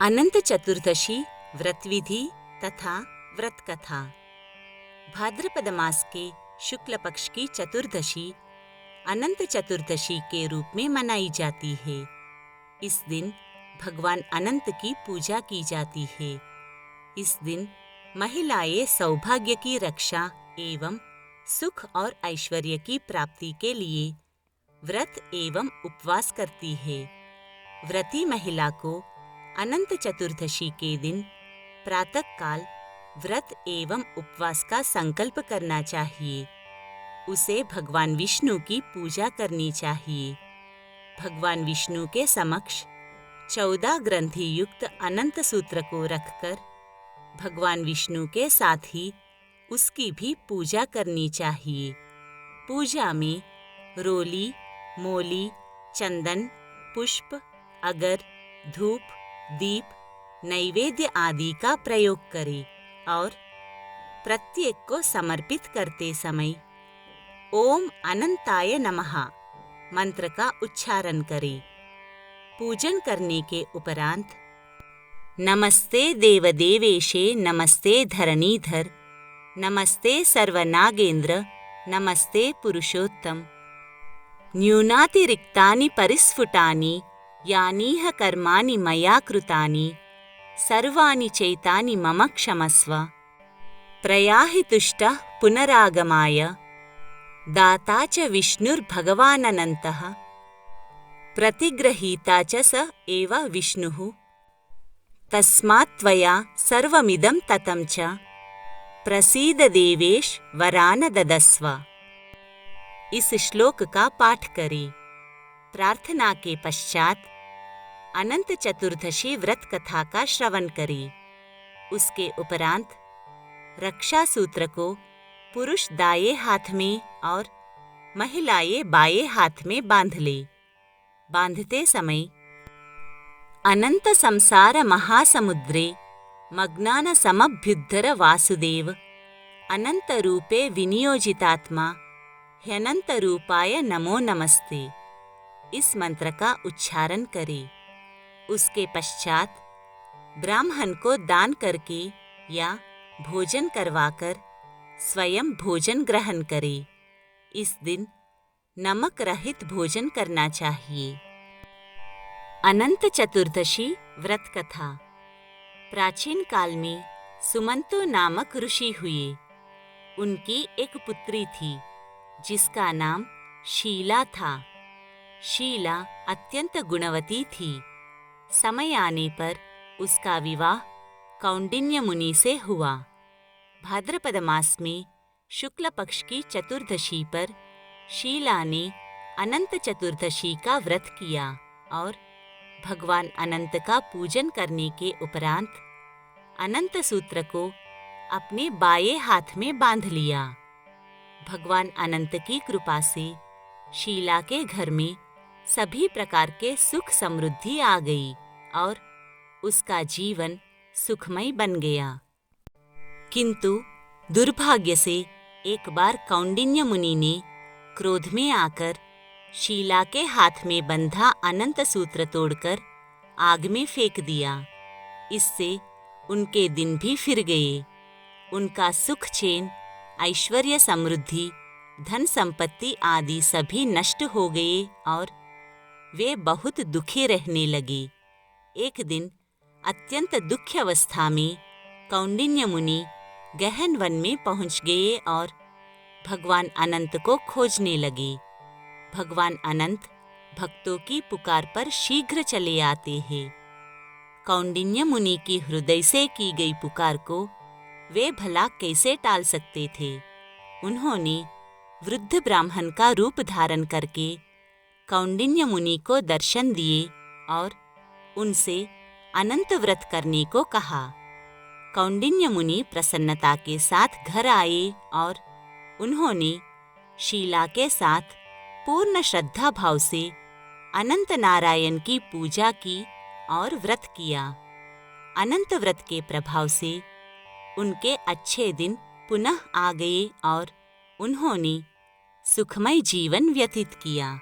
अनंत चतुर्दशी व्रत विधि तथा व्रत कथा। भाद्रपद मास के शुक्ल पक्ष की चतुर्दशी अनंत चतुर्दशी के रूप में मनाई जाती है। इस दिन भगवान अनंत की पूजा की जाती है। इस दिन महिलाएं सौभाग्य की रक्षा एवं सुख और ऐश्वर्य की प्राप्ति के लिए व्रत एवं उपवास करती है। व्रती महिला को अनंत चतुर्दशी के दिन प्रातः काल व्रत एवं उपवास का संकल्प करना चाहिए। उसे भगवान विष्णु की पूजा करनी चाहिए। भगवान विष्णु के समक्ष 14 ग्रंथि युक्त अनंत सूत्र को रखकर भगवान विष्णु के साथ ही उसकी भी पूजा करनी चाहिए। पूजा में रोली, मोली, चंदन, पुष्प, अगर, धूप, दीप, नैवेद्य आदि का प्रयोग करें और प्रत्येक को समर्पित करते समय ओम अनंताय नमः मंत्र का उच्चारण करें। पूजन करने के उपरांत नमस्ते देवदेवेशे, नमस्ते धरणीधर, नमस्ते सर्वनागेंद्र, नमस्ते पुरुषोत्तम, न्यूनातिरिक्तानि परिस्फुटानि यानीह कर्माणि मया कृतानि सर्वाणि चैतानि मम क्षमस्व, प्रयाहि तुष्टः पुनरागमाय, दाता च विष्णुर्भगवाननन्तः, प्रतिगृहीता च स एव विष्णुः, तस्मात् त्वया सर्वमिदं ततं च, प्रसीद देवेश वरान ददस्व। इस श्लोक का पाठ करें। प्रार्थना के पश्चात अनंत चतुर्दशी व्रत कथा का श्रवण करें। उसके उपरांत रक्षा सूत्र को पुरुष दाएं हाथ में और महिलाएं बाएं हाथ में बांध ले। बांधते समय अनंत संसार महासमुद्रे मग्नान समभ्युद्धर वासुदेव, अनंत रूपे विनियोजितात्मा ह्यनंत रूपाय नमो नमस्ते, इस मंत्र का उच्चारण करें। उसके पश्चात ब्राह्मण को दान करके या भोजन करवाकर स्वयं भोजन ग्रहण करें। इस दिन नमक रहित भोजन करना चाहिए। अनंत चतुर्दशी व्रत कथा। प्राचीन काल में सुमंतो नामक ऋषि हुए। उनकी एक पुत्री थी जिसका नाम शीला था। शीला अत्यंत गुणवती थी। समय आने पर उसका विवाह कौंडिन्य मुनि से हुआ। भाद्रपद मास में शुक्ल पक्ष की चतुर्दशी पर शीला ने अनंत चतुर्दशी का व्रत किया और भगवान अनंत का पूजन करने के उपरांत अनंत सूत्र को अपने बाएं हाथ में बांध लिया। भगवान अनंत की कृपा से शीला के घर में सभी प्रकार के सुख समृद्धि आ गई और उसका जीवन सुखमय बन गया। किंतु दुर्भाग्य से एक बार कौंडिन्य मुनि ने क्रोध में आकर शीला के हाथ में बंधा अनंत सूत्र तोड़कर आग में फेंक दिया। इससे उनके दिन भी फिर गए। उनका सुख चैन, ऐश्वर्य समृद्धि, धन संपत्ति आदि सभी नष्ट हो गए और वे बहुत दुखी रहने लगे। एक दिन अत्यंत दुखी अवस्था में कौंडिन्य मुनि गहन वन में पहुंच गए और भगवान अनंत को खोजने लगे। भगवान अनंत भक्तों की पुकार पर शीघ्र चले आते हैं। कौंडिन्य मुनि की हृदय से की गई पुकार को वे भला कैसे टाल सकते थे। उन्होंने वृद्ध ब्राह्मण का रूप धारण करके कौंडिन्य मुनि को दर्शन दिए और उनसे अनंत व्रत करने को कहा। कौंडिन्य मुनि प्रसन्नता के साथ घर आए और उन्होंने शीला के साथ पूर्ण श्रद्धा भाव से अनंत नारायण की पूजा की और व्रत किया। अनंत व्रत के प्रभाव से उनके अच्छे दिन पुनः आ गए और उन्होंने सुखमय जीवन व्यतीत किया।